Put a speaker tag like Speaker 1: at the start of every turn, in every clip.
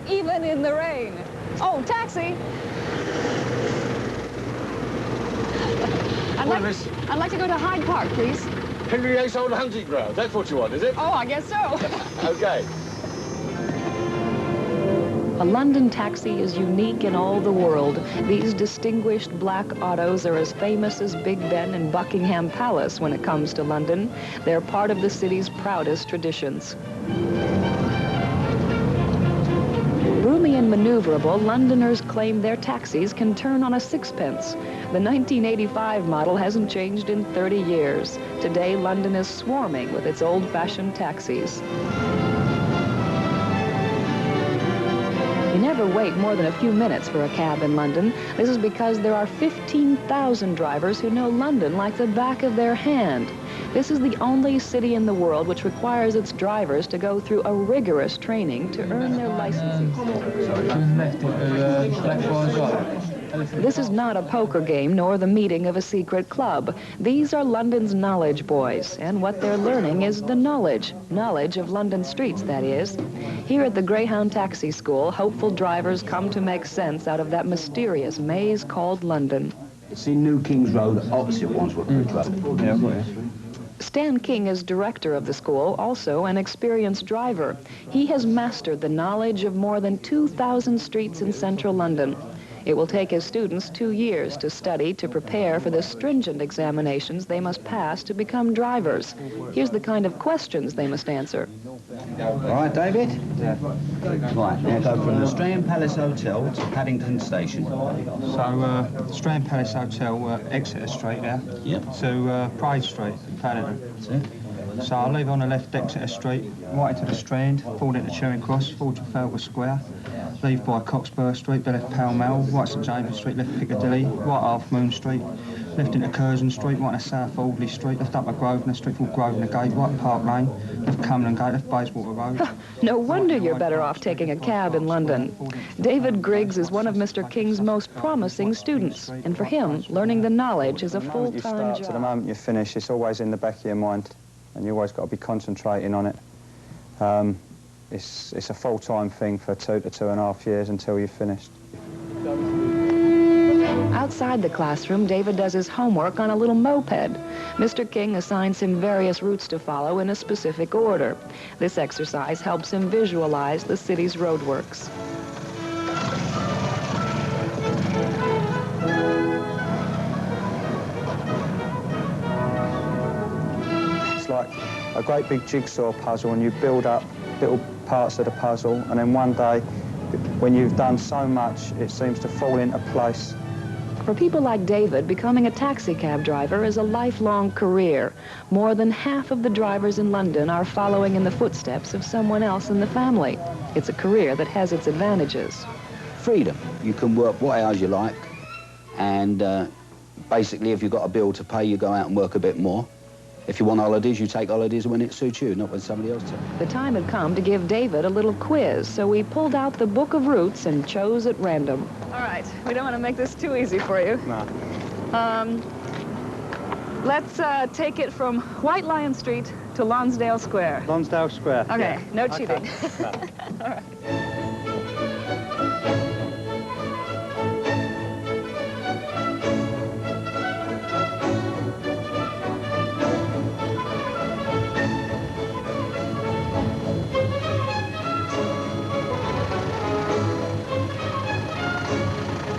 Speaker 1: even in the rain. Oh, taxi! I'd like to go to Hyde Park, please.
Speaker 2: Henry VIII's old hunting ground. That's what you want, is it?
Speaker 1: Oh, I guess so.
Speaker 2: Okay.
Speaker 3: A London taxi is unique in all the world. These distinguished black autos are as famous as Big Ben and Buckingham Palace when it comes to London. They're part of the city's proudest traditions. Roomy and maneuverable, Londoners claim their taxis can turn on a sixpence. The 1985 model hasn't changed in 30 years. Today, London is swarming with its old-fashioned taxis. You never wait more than a few minutes for a cab in London. This is because there are 15,000 drivers who know London like the back of their hand. This is the only city in the world which requires its drivers to go through a rigorous training to earn their licenses. This is not a poker game nor the meeting of a secret club. These are London's knowledge boys, and what they're learning is the knowledge of London streets, that is. Here at the Greyhound Taxi School, hopeful drivers come to make sense out of that mysterious maze called London.
Speaker 4: It's in New King's Road, opposite Wandsworth Bridge Road. Yeah, I've got it.
Speaker 3: Stan King is director of the school, also an experienced driver. He has mastered the knowledge of more than 2,000 streets in central London. It will take his students 2 years to study to prepare for the stringent examinations they must pass to become drivers. Here's the kind of questions they must answer.
Speaker 4: All right, David? Yeah. Right, now go from the Strand Palace Hotel to Paddington Station.
Speaker 5: So, Strand Palace Hotel, Exeter Street there.
Speaker 4: Yep.
Speaker 5: To Pride Street, Paddington.
Speaker 4: That's it.
Speaker 5: So I'll leave on the left Exeter Street, right into the Strand, forward into Charing Cross, forward Trafalgar Square, leave by Cockspur Street, then left Pall Mall, right St James Street, left Piccadilly, right Half Moon Street, left into Curzon Street, right into South Audley Street, left up a Grosvenor Street called Grosvenor Gate, right Park Lane, left Cumberland Gate, left Bayswater Road.
Speaker 3: No wonder you're better off taking a cab in London. David Griggs is one of Mr. King's most promising students, and for him, learning the knowledge is a full-time job.
Speaker 6: To the moment you finish, it's always in the back of your mind, and you always got to be concentrating on it. It's a full-time thing for 2 to 2.5 years until you've finished.
Speaker 3: Outside the classroom, David does his homework on a little moped. Mr. King assigns him various routes to follow in a specific order. This exercise helps him visualize the city's roadworks.
Speaker 6: It's like a great big jigsaw puzzle, and you build up little parts of the puzzle, and then one day, when you've done so much, it seems to fall into place.
Speaker 3: For people like David, becoming a taxi cab driver is a lifelong career. More than half of the drivers in London are following in the footsteps of someone else in the family. It's a career that has its advantages.
Speaker 4: Freedom. You can work what hours you like, and basically if you've got a bill to pay, you go out and work a bit more. If you want holidays, you take holidays when it suits you, not when somebody else does.
Speaker 3: The time had come to give David a little quiz, so we pulled out the book of routes and chose at random.
Speaker 1: All right, we don't want to make this too easy for you.
Speaker 6: No.
Speaker 1: Let's take it from White Lion Street to Lonsdale Square.
Speaker 6: Lonsdale Square.
Speaker 1: Okay,
Speaker 6: Yeah.
Speaker 1: no cheating.
Speaker 6: No.
Speaker 1: All right.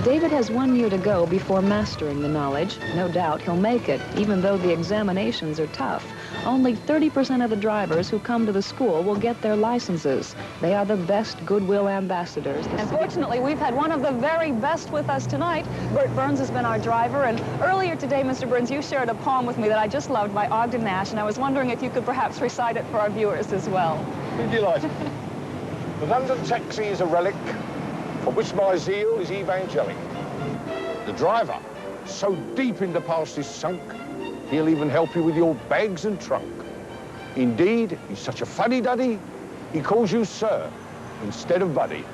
Speaker 3: David has 1 year to go before mastering the knowledge. No doubt he'll make it, even though the examinations are tough. Only 30% of the drivers who come to the school will get their licenses. They are the best goodwill ambassadors.
Speaker 1: And fortunately, we've had one of the very best with us tonight. Bert Burns has been our driver, and earlier today, Mr. Burns, you shared a poem with me that I just loved by Ogden Nash, and I was wondering if you could perhaps recite it for our viewers as well.
Speaker 2: Be delighted. The London taxi is a relic for which my zeal is evangelic. The driver, so deep in the past is sunk, he'll even help you with your bags and trunk. Indeed, he's such a fuddy-duddy, he calls you sir instead of buddy.